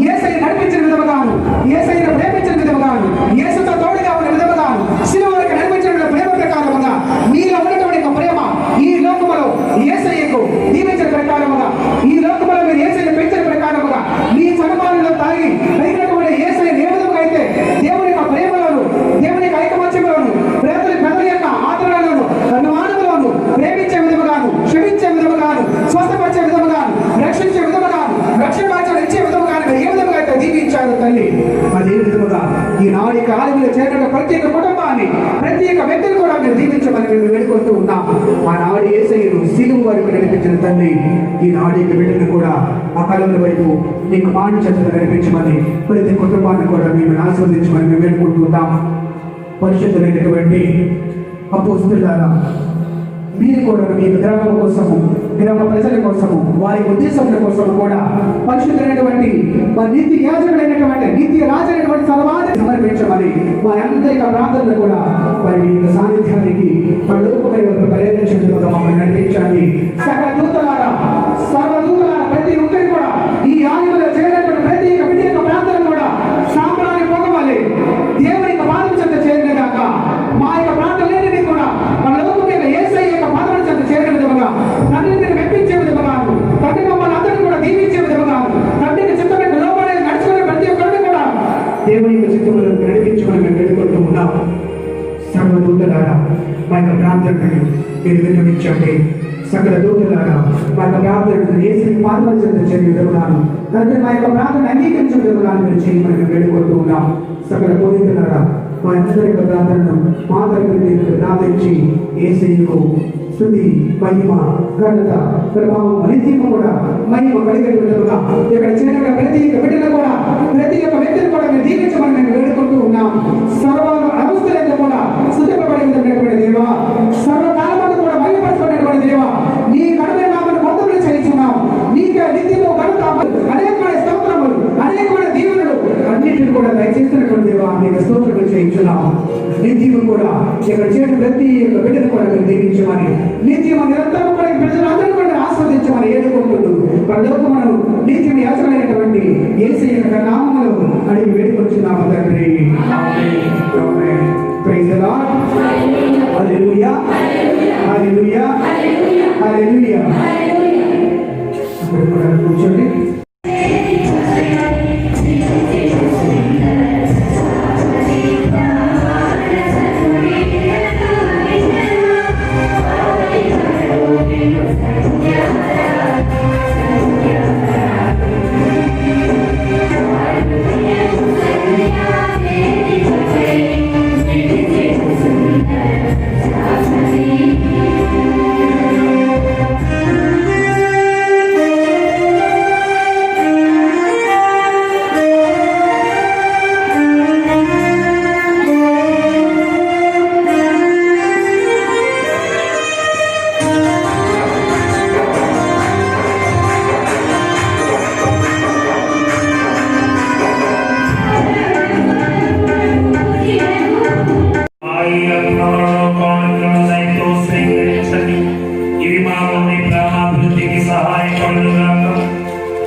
యేసయ్య నడిపించిన విధముగాను, యేసయ్యను ప్రేమించిన విధముగాను, యేసుతో తోడుగా ఉన్న విధముగాను, శిలువకు నడిపించిన ప్రేమ ప్రకారముగా మీలో ఉన్నటువంటి ప్రేమ ఈ లోకములో యేసయ్యకు దీవించిన ప్రకారముగా, ఈ లోకములో మీరు యేసయ్యను పెంచిన ప్రకారముగా మీ సన్మానంలో తాగి తగినటువంటి యేసయ్యను ఏ విధంగా అయితే దేవుని యొక్క ప్రేమలను మేము వేడుకుంటూ ఉన్నాం. ఆనాడు యేసయ్యను సిలువ వరకు నడిపించిన తండ్రి ఈనాడు ఇక బిడ్డను కూడా ఆ కళల వైపు నీకు మాట చెత్తను నడిపించమని ప్రతి కుటుంబాన్ని కూడా మేము ఆస్వాదించమని మేము వేడుకుంటూ ఉన్నాం. పరిశుద్ధమైనటువంటి అపోస్తులారా, మీరు కూడా మీ గ్రామం కోసము, గ్రామ ప్రజల కోసము, వారి ఉద్దేశముల కోసము కూడా పరిశుద్ధమైనటువంటి నీతి యాజకుడైనటువంటి నీతి రాజైనటువంటి సర్వాన్ని సమర్పించమని వారి అందరి ప్రాంతాల్లో కూడా వారి యొక్క సాన్నిధ్యానికి పరలోకమైన పర్యటించడం మమ్మల్ని నడిపించండి. సకల దూతలారా, సర్వదూతలారా, ప్రతి ఒక్కరి కూడా ఈ ఆలయంలో చేరినటువంటి ప్రతి ఒక్క బిడ్డ యొక్క ప్రాంతాలను కూడా సాంప్రదాయ పోగవాలి దేవుని యొక్క పాదం చెంత చేరిన దాకా మా యొక్క ప్రాంతాలన్నింటినీ కూడా మన లోకం యొక్క యేసయ్య యొక్క పాదం చెంత చేరిన విధముగా తండ్రిని మెప్పించే విధముగా తండ్రి మమ్మల్ని అందరినీ కూడా దీవించే విధముగా తండ్రికి చిత్తమైన లోపలే నడుచుకునే ప్రతి ఒక్కరిని కూడా దేవుని యొక్క చిత్తములను నడిపించమని మేము వేడుకుంటూ ఉన్నాం. సర్వదూతలారా, మా యొక్క ప్రాంతాలను మీరు విన్నవించండి. సకల దూతలారా, మా యొక్క ప్రాంతాలను యేసు పాదం చెంత చేరిన విధముగాను తండ్రి మా యొక్క ప్రాంతాన్ని అంగీకరించే విధముగాను మీరు చేయమని మేము వేడుకుంటూ ఉన్నాం. సకల పునీతులారా, మా అందరి యొక్క ప్రార్థనను మా దగ్గర మీరు ప్రార్థించి యేసయ్యకు స్తుతి, మహిమ, ఘనత, ప్రభావం అన్నిటిని కూడా మహిమ కలిగే విధముగా ఇక్కడ చేరిన ప్రతి ఒక్క బిడ్డను కూడా ప్రతి ఒక్క వ్యక్తిని కూడా మీరు దీవించమని మేము వేడుకుంటూ ఉన్నాం. సర్వ అవస్థలంతా కూడా శుద్ధపడినటువంటి దేవా, సర్వకాలమంతా కూడా మహిమపరచుకునేటువంటి దేవా, నీ కడుపు నామను పొందలు చేయించున్నాం. నీకే నిత్యము ఘనత, అనేకమైన స్తోత్రములు, అనేకమైన దీవెనలు అన్నిటిని కూడా దయచేస్తున్నటువంటి దేవా మీకు స్తోత్రములు చేయించున్నాం. నిత్యము కూడా ఇక్కడ చేసిన ప్రతి ఒక్క బిడ్డను కూడా మీరు దీవించమని, నిత్యము నిరంతరం కూడా ప్రజలందరూ కూడా ఆస్వాదించమని ఏడుకుంటున్నాడు. పరలోకమును నిత్యం యాచకులైనటువంటి యేసయ్య యొక్క నామములో అడిగి వేడుకొచ్చున్నాము తండ్రి. Amen. Praise the Lord. Hallelujah, hallelujah, hallelujah. కూర్చోండి.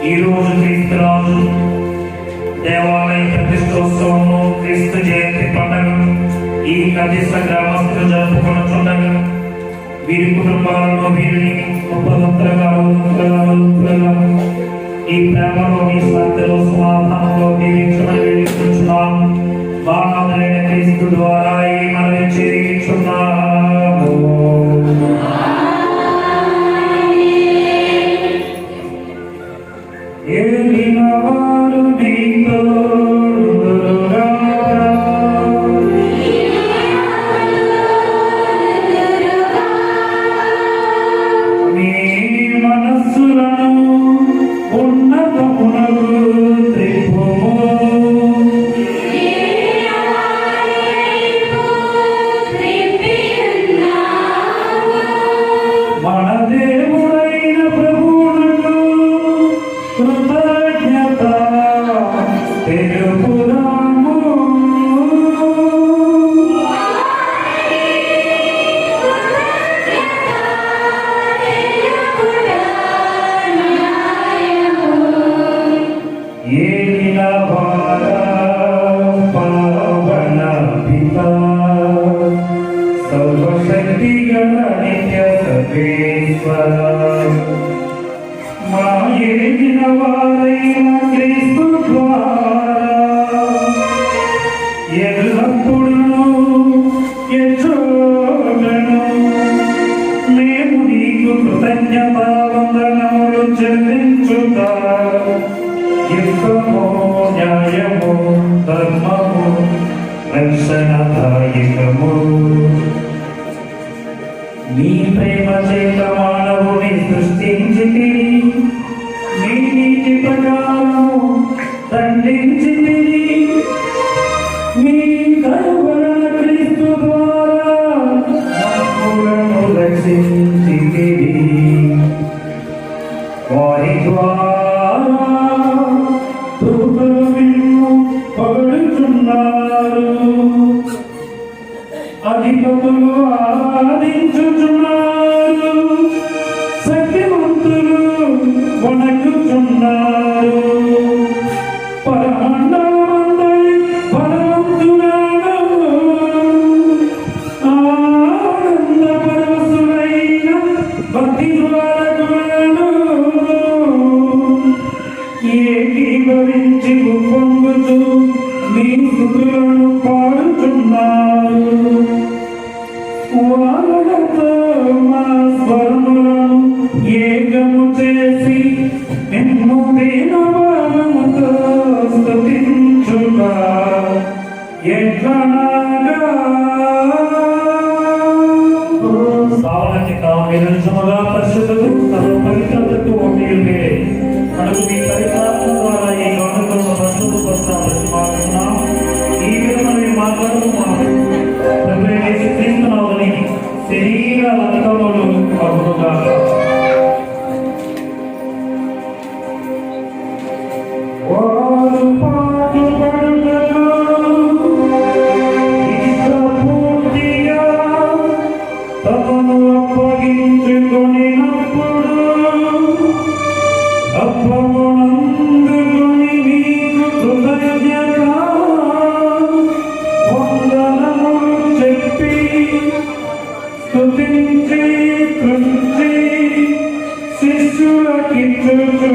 ఈ రోజు క్రీస్తు రాజు దేవాలయ ప్రతిష్టోత్సవము, క్రీస్తు జయంతి పండుగ ఈ కదిస గ్రామస్తులు జరుపుకొనుచుండగా వీరి కుటుంబాలలో వీరిని గొప్పగా ఈ ప్రేమలో ఈ శాంతిలో సమాధానంలో దీవించమని వేడుకుంటున్నాం. బాణాలైన క్రీస్తు ద్వారా ఈ మనవి చేయించున్నాము. ఏలినవారు నీతో నీ మనస్సులను ఉన్నతమునకు త్రిప్పుము. మన దేవుడైన ప్రభువునకు కృతజ్ఞత తెలుపుదాము. ఏలిన వార పావన పితా, సర్వశక్తి గల నిత్య సర్వేశ్వర, మా ఏలిన వారైన క్రీస్తు ద్వారా ఎల్లప్పుడూ ఎచ్చోగను మేము నీకు కృతజ్ఞత వందనములు చెల్లించుతా. యుద్ధము, న్యాయము, ధర్మము, రక్షణదాయకము. నీ ప్రేమ చేత మానవుని సృష్టించితివి, నీ నీతి ప్రకారము దండించితివి, మీ కరువల క్రీస్తు ద్వారా మమ్ములను రక్షించితివి. వారి ద్వారా దూతలు నిన్ను పొగడుచున్నారు, అధిపతులు ఆరాధించుచున్నారు, శక్తివంతులు వణకుచున్నారు. పరమండలమందరి బలవంతులను ఆనంద పరవశులైన భక్తి ద్వారకులను ఏకీభవించి ఉప్పొంగుచు మీ స్తుతులను పాడుచున్నారు. వారలతో మా స్వరములను ఏకము చేసి నిన్ను దీనభావముతో స్తుతించుట ఎట్లనగా సావనకి తాము నిరంజముగా పరిశుద్ధులు తమ పవిత్రతకు ఒంటియుండే మనకు మీ పరిపాలన ద్వారా ఈ లోకంలో పరిశుద్ధపరుస్తాం. ఈ విధమైన మాట్లాడుతున్నాము ప్రభువే యేసుక్రీస్తునామమున శరీర రక్తములు అగునుగాక. వారు పాటుపడుటకు ఇష్టపూర్తిగా తమను అప్పగించుకొనినప్పుడు అప్పమునందుకొని మీకు కృతజ్ఞత వందనములు చెప్పి స్తుతించి కృంచి శిష్యులకిచ్చుచు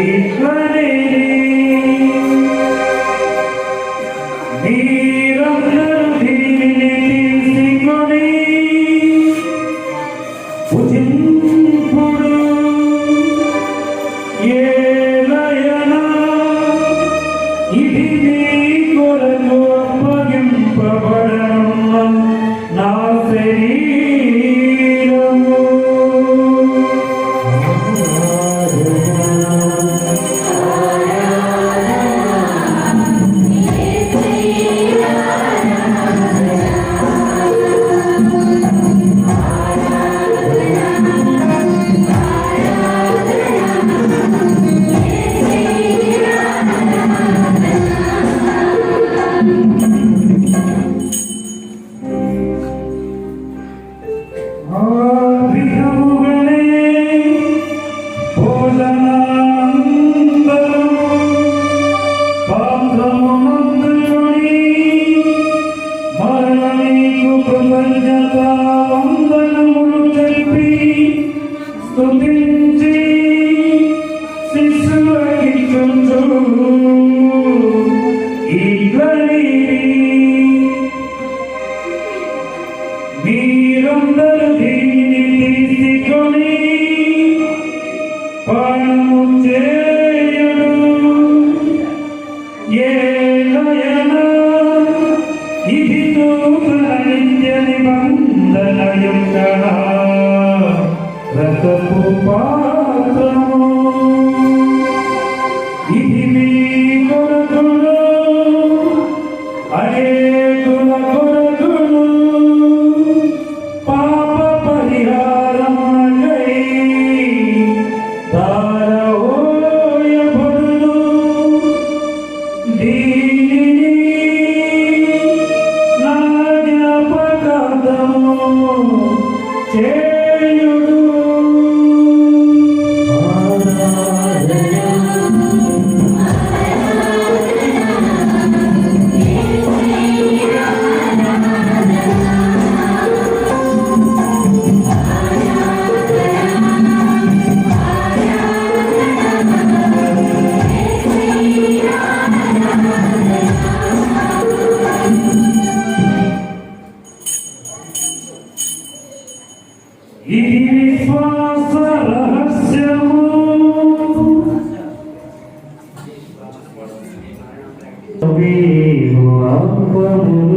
ఇట్లనిరి, మీరందరూ దీనిని తీసుకొని భుజింపుడు. ఏలయనా ఇది మీ కొరకు అప్పగింపబడనున్న నా శరీరము. వందనములు చెప్పి స్తుతించి శిష్యులకిచ్చుచు ఇట్లనిరి, మీరందరూ దీనిని తీసుకొని పానము చేయుడు. ఏలయనా ఇది నూతన నిత్య నిబంధన యొక్క రక్తపు పాత్రము. ఇది మీ కొరకును అనేకుల కొరకును పాప పరిహారమునకై ధారవోయబడును. దీనిని నా జ్ఞాపకార్థము చేయుడు. ఇది విశ్వాస రహస్యము. అప్పములు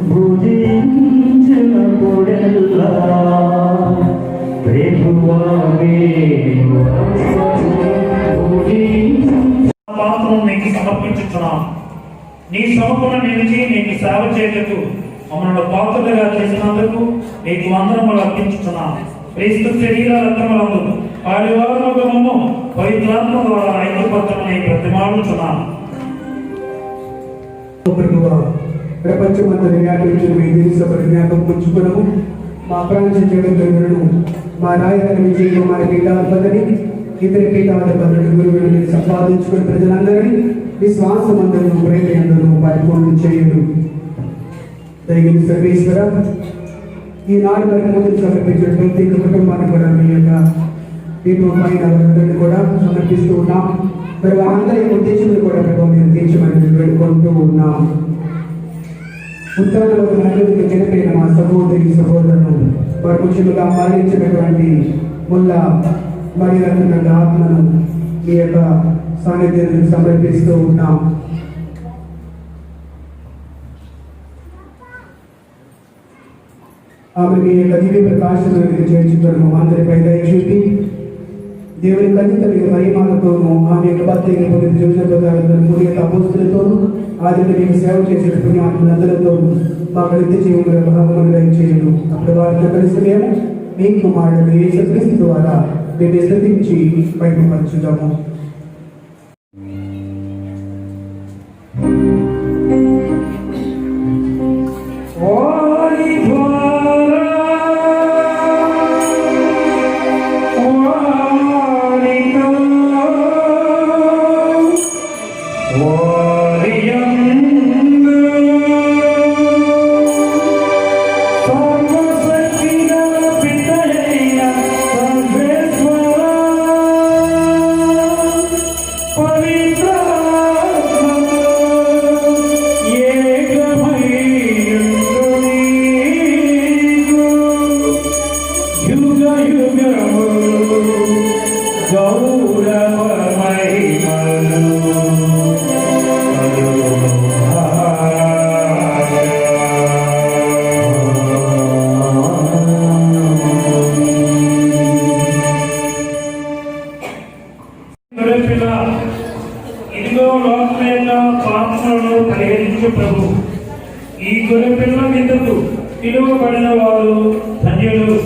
భుజించినప్పుడు సమర్పించుచున్నాం. నీ సముఖమున నిలిచి నీకు సేవ చేయటకు మమ్మల్ని పాత్రలుగా చేసినందుకు నీకు వందనములు అర్పించుచున్నాం. క్రీస్తు శరీర రక్తములందు పాడివారము పవిత్రాత్మ ద్వారా ఐక్యపత్రమని ప్రతిమాడుచున్నాం. ప్రపంచమంతా వ్యాపించిన మీ దేశపరి జ్ఞాపకం పుచ్చుకునము. మా ప్రాంత జగద్గురులను మా రాయగారి విజయ కుమారి పీఠాధిపతిని ఇతర పీఠాధిపతులను గురువులను సంపాదించుకుని ప్రజలందరినీ విశ్వాసమందరూ ప్రేమ పరిపూర్ణ చేయడు. దయగలి సర్వేశ్వర, ఈనాడు మరి ముందు సమర్పించిన ప్రతి కుటుంబాన్ని కూడా మీ యొక్క దీపమైన వరదలను కూడా సమర్పిస్తూ ఉన్నాం. మరి వారందరి ఉద్దేశంలో కూడా మీరు తీర్చమని వేడుకుంటూ ఉన్నాం. ఉత్తరంలో నలుగురికి చనిపోయిన మా సహోదరి సహోదరులు వారు ముఖ్యంగా మరణించినటువంటి ముల్ల మరి రత్న ఆత్మను మీ యొక్క సాన్నిధ్యాన్ని సమర్పిస్తూ ఉన్నాం. ఆమె మీ యొక్క దివ్య ప్రకాశంలోకి చేర్చుకోవడం అందరిపై దయచూపి దేవుని ఖచ్చిత మీకు మహిమాలతోనూ ఆమె యొక్క భర్త యొక్క అపోస్తులతోనూ ఆది మీకు సేవ చేసిన పుణ్యాత్ములందరితోనూ మాకు నిత్య జీవుల భాగములు దయచేయను. అప్పుడు వారిని కలిసి మేము మీ కుమారుడు యేసుక్రీస్తు ద్వారా మేము స్తుతించి బయటపరచుదాము. ఇదిగో లోకం యొక్క పాపములను పరిహరించు ప్రభు. ఈ గొర్రె పిల్ల మీదకు పిలువబడిన వారు ధన్యులు.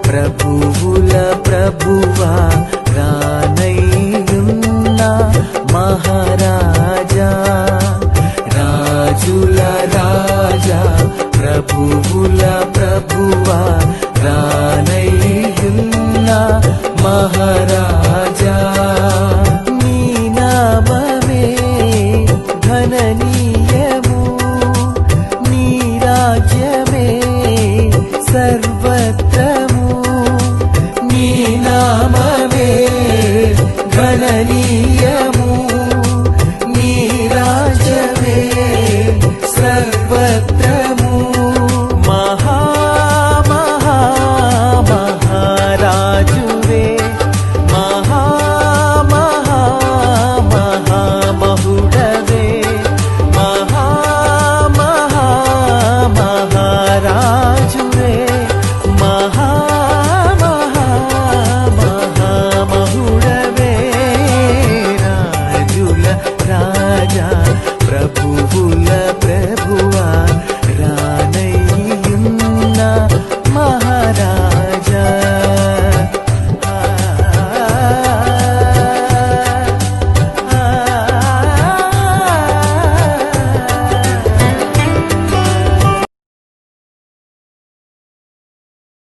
ప్రభువుల ప్రభువా రానయ్యున్న మహారాజా, రాజుల రాజా ప్రభువుల ప్రభువా రానయ్యున్న మహారాజా